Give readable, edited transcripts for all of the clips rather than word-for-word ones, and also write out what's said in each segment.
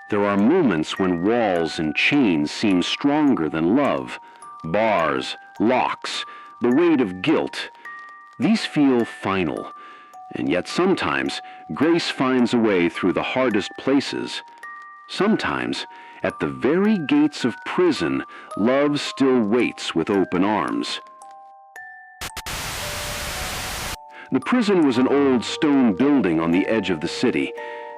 There are moments when walls and chains seem stronger than love. Bars, locks, the weight of guilt. These feel final, and yet sometimes grace finds a way through the hardest places. Sometimes, at the very gates of prison, love still waits with open arms. The prison was an old stone building on the edge of the city.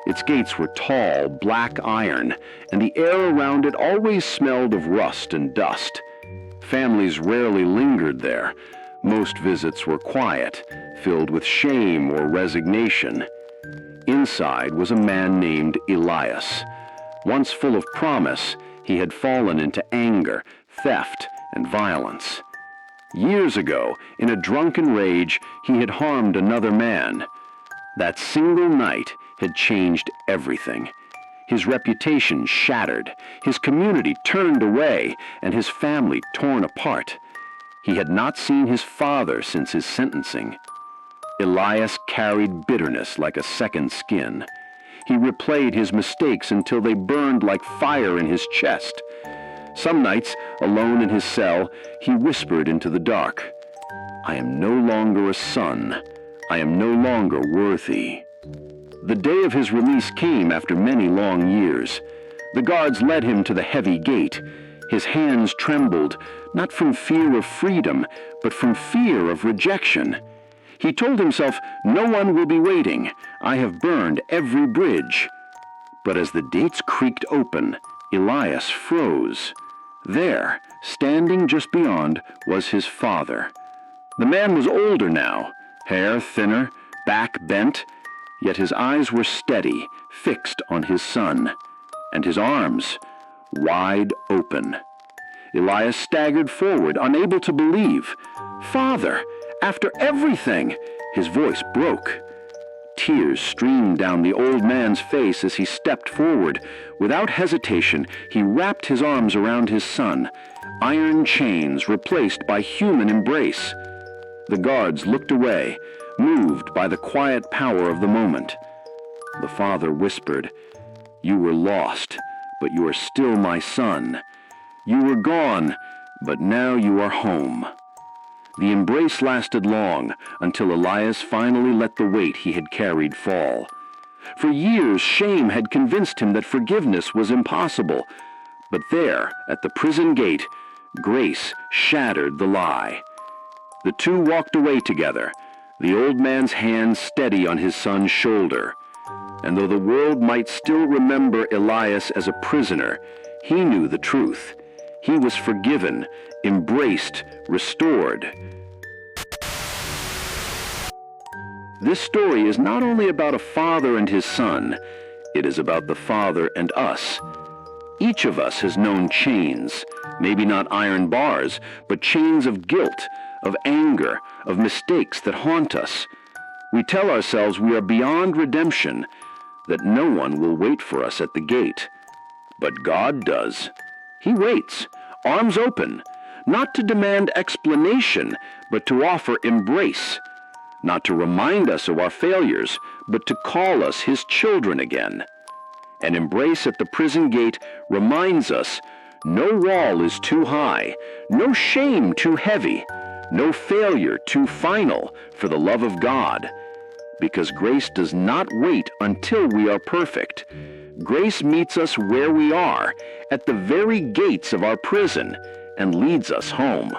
Its gates were tall, black iron, and the air around it always smelled of rust and dust. Families rarely lingered there. Most visits were quiet, filled with shame or resignation. Inside was a man named Elias. Once full of promise, he had fallen into anger, theft, and violence. Years ago, in a drunken rage, he had harmed another man. That single night had changed everything. His reputation shattered, his community turned away, and his family torn apart. He had not seen his father since his sentencing. Elias carried bitterness like a second skin. He replayed his mistakes until they burned like fire in his chest. Some nights, alone in his cell, he whispered into the dark, "I am no longer a son. I am no longer worthy." The day of his release came after many long years. The guards led him to the heavy gate. His hands trembled, not from fear of freedom, but from fear of rejection. He told himself, "No one will be waiting. I have burned every bridge." But as the gates creaked open, Elias froze. There, standing just beyond, was his father. The man was older now, hair thinner, back bent, yet his eyes were steady, fixed on his son, and his arms wide open. Elias staggered forward, unable to believe. "Father, after everything!" His voice broke. Tears streamed down the old man's face as he stepped forward. Without hesitation, he wrapped his arms around his son, iron chains replaced by human embrace. The guards looked away, moved by the quiet power of the moment. The father whispered, "You were lost, but you are still my son. You were gone, but now you are home." The embrace lasted long, until Elias finally let the weight he had carried fall. For years, shame had convinced him that forgiveness was impossible. But there, at the prison gate, grace shattered the lie. The two walked away together, the old man's hand steady on his son's shoulder. And though the world might still remember Elias as a prisoner, he knew the truth. He was forgiven, embraced, restored. This story is not only about a father and his son, it is about the Father and us. Each of us has known chains, maybe not iron bars, but chains of guilt, of anger, of mistakes that haunt us. We tell ourselves we are beyond redemption, that no one will wait for us at the gate. But God does. He waits, arms open, not to demand explanation, but to offer embrace, not to remind us of our failures, but to call us his children again. An embrace at the prison gate reminds us no wall is too high, no shame too heavy, no failure too final for the love of God, because grace does not wait until we are perfect. Grace meets us where we are, at the very gates of our prison, and leads us home.